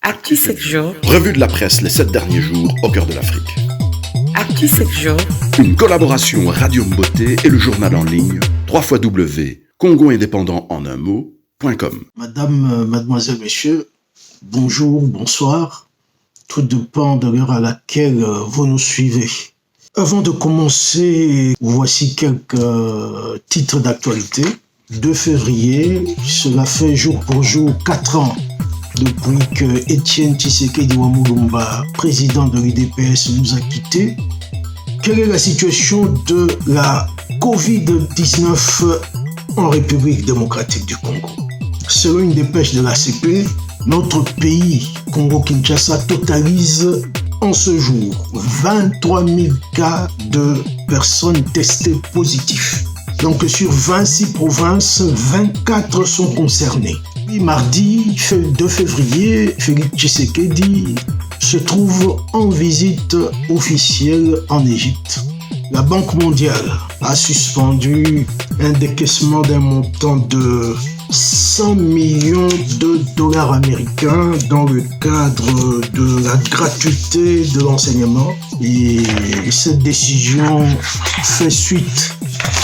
Actu 7 jours. Revue de la presse les 7 derniers jours au cœur de l'Afrique. Actu 7 jours. Une collaboration Radio Mboté et le journal en ligne www.congoindépendant.com. Madame, mademoiselle, messieurs, bonjour, bonsoir. Tout dépend de l'heure à laquelle vous nous suivez. Avant de commencer, voici quelques titres d'actualité. 2 février, cela fait jour pour jour 4 ans depuis que Etienne Tshisekedi Wamulumba, président de l'UDPS, nous a quittés. Quelle est la situation de la Covid-19 en République démocratique du Congo? Selon une dépêche de l'ACP, notre pays, Congo-Kinshasa, totalise en ce jour 23 000 cas de personnes testées positives. Donc sur 26 provinces, 24 sont concernées. Et mardi 2 février, Félix Tshisekedi se trouve en visite officielle en Égypte. La Banque mondiale a suspendu un décaissement d'un montant de 100 millions de dollars américains dans le cadre de la gratuité de l'enseignement. Et cette décision fait suite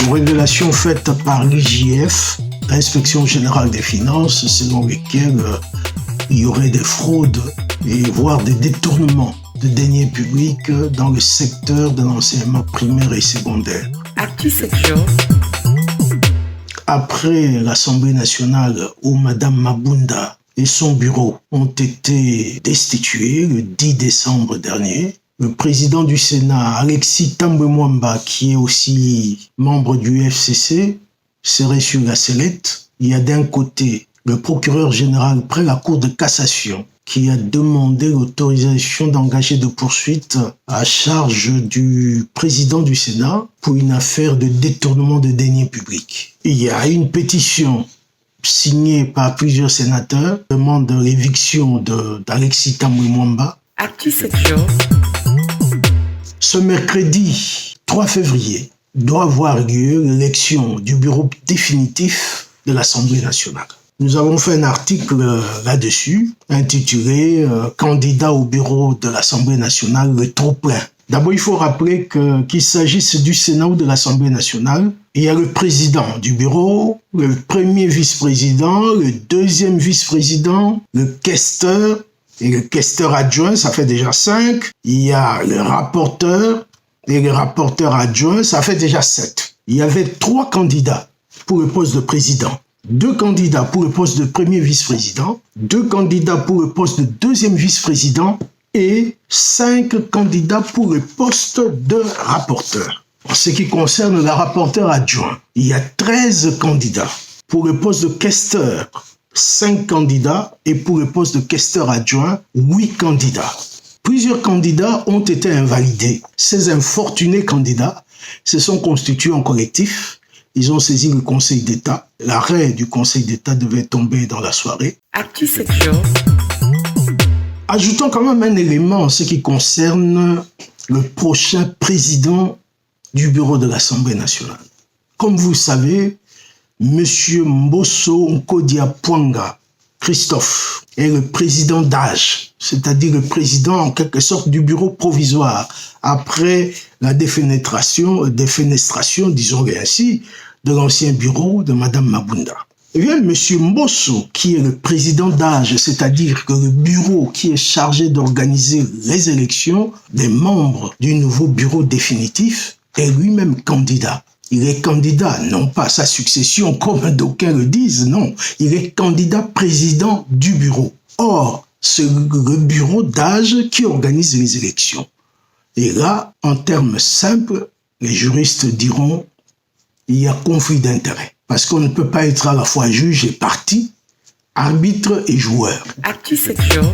aux révélations faites par l'IGF, l'Inspection générale des finances, selon lesquelles il y aurait des fraudes et voire des détournements de deniers publics dans le secteur de l'enseignement primaire et secondaire. Actu 7 jours. Après l'Assemblée nationale où Madame Mabunda et son bureau ont été destitués le 10 décembre dernier, le président du Sénat, Alexis Thambwe Mwamba, qui est aussi membre du FCC, serait sur la sellette. Il y a d'un côté le procureur général près la Cour de cassation qui a demandé l'autorisation d'engager de poursuites à charge du président du Sénat pour une affaire de détournement de deniers publics. Il y a une pétition signée par plusieurs sénateurs qui demande l'éviction d'Alexis Thambwe Mwamba. Actu 7 jours. Ce mercredi 3 février doit avoir lieu l'élection du bureau définitif de l'Assemblée nationale. Nous avons fait un article là-dessus intitulé « Candidat au bureau de l'Assemblée nationale, le trop-plein ». D'abord, il faut rappeler qu'il s'agisse du Sénat ou de l'Assemblée nationale, il y a le président du bureau, le premier vice-président, le deuxième vice-président, le questeur et le questeur adjoint, ça fait déjà 5. Il y a le rapporteur et le rapporteur adjoint, ça fait déjà 7. Il y avait 3 candidats pour le poste de président. 2 candidats pour le poste de premier vice-président, 2 candidats pour le poste de deuxième vice-président et 5 candidats pour le poste de rapporteur. En ce qui concerne la rapporteur adjoint, il y a 13 candidats. Pour le poste de questeur, 5 candidats et pour le poste de questeur adjoint, 8 candidats. Plusieurs candidats ont été invalidés. Ces infortunés candidats se sont constitués en collectif. Ils ont saisi le Conseil d'État. L'arrêt du Conseil d'État devait tomber dans la soirée. Actu 7 jours. Ajoutons quand même un élément en ce qui concerne le prochain président du bureau de l'Assemblée nationale. Comme vous le savez, M. Mbosso Nkodia-Pwanga Christophe est le président d'âge, c'est-à-dire le président en quelque sorte du bureau provisoire après la défenestration, disons-le ainsi, de l'ancien bureau de Madame Mabunda. Eh bien, M. Mbosso, qui est le président d'âge, c'est-à-dire que le bureau qui est chargé d'organiser les élections des membres du nouveau bureau définitif, est lui-même candidat. Il est candidat, non pas à sa succession comme d'aucuns le disent, non. Il est candidat président du bureau. Or, c'est le bureau d'âge qui organise les élections. Et là, en termes simples, les juristes diront il y a conflit d'intérêts. Parce qu'on ne peut pas être à la fois juge et partie, arbitre et joueur. Actu 7 jours.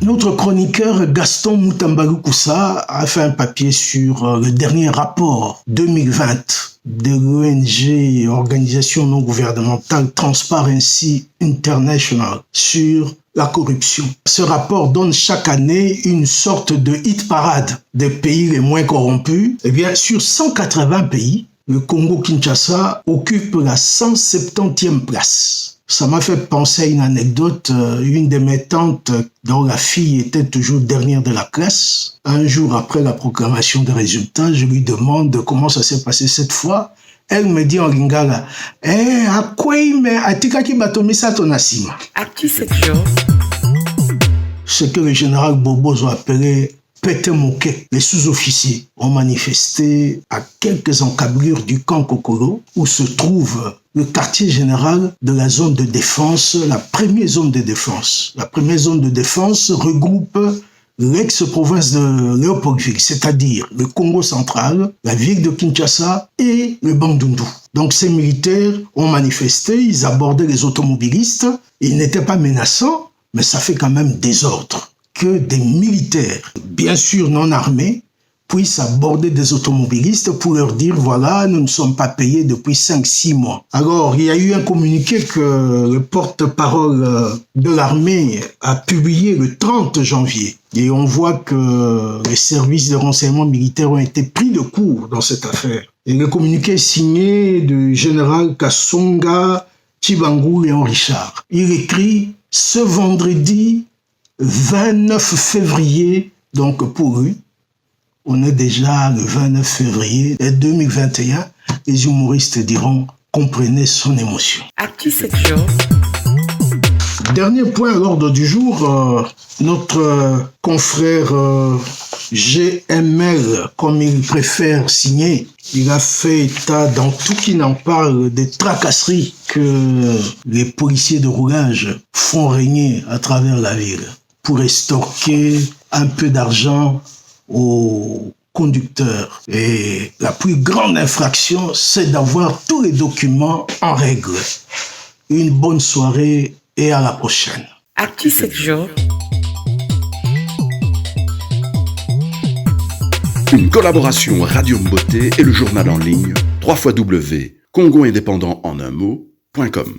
Notre chroniqueur Gaston Moutambalou-Koussa a fait un papier sur le dernier rapport 2020 de l'ONG, organisation non gouvernementale Transparency International, sur la corruption. Ce rapport donne chaque année une sorte de hit parade des pays les moins corrompus. Eh bien, sur 180 pays, le Congo-Kinshasa occupe la 170e place. Ça m'a fait penser à une anecdote. Une de mes tantes, dont la fille était toujours dernière de la classe, un jour après la proclamation des résultats, je lui demande comment ça s'est passé cette fois. Elle me dit en lingala, à quoi mais atikaki batomisa tonasima. Actu 7 jours. Ce que le général Bobozo appelait Pete Moke. Les sous-officiers ont manifesté à quelques encablures du camp Kokolo, où se trouve le quartier général de la zone de défense, la première zone de défense. La première zone de défense regroupe l'ex-province de Léopoldville, c'est-à-dire le Congo central, la ville de Kinshasa et le Bandundu. Donc ces militaires ont manifesté, ils abordaient les automobilistes, ils n'étaient pas menaçants, mais ça fait quand même désordre que des militaires, bien sûr non armés, puissent aborder des automobilistes pour leur dire, voilà, nous ne sommes pas payés depuis 5-6 mois. Alors, il y a eu un communiqué que le porte-parole de l'armée a publié le 30 janvier. Et on voit que les services de renseignement militaire ont été pris de court dans cette affaire. Et le communiqué est signé du général Kassonga Chibangu Léon Richard. Il écrit « Ce vendredi 29 février, donc pour lui, on est déjà le 29 février 2021. Les humoristes diront, comprenez son émotion. Actu 7 jours. Dernier point à l'ordre du jour, notre confrère GML, comme il préfère signer, il a fait état dans tout qui n'en parle des tracasseries que les policiers de roulage font régner à travers la ville pour extorquer un peu d'argent aux conducteurs. Et la plus grande infraction, c'est d'avoir tous les documents en règle. Une bonne soirée et à la prochaine. Actu 7 jours. Une collaboration Radio Mboté et le journal en ligne www.congoindépendant en un mot.com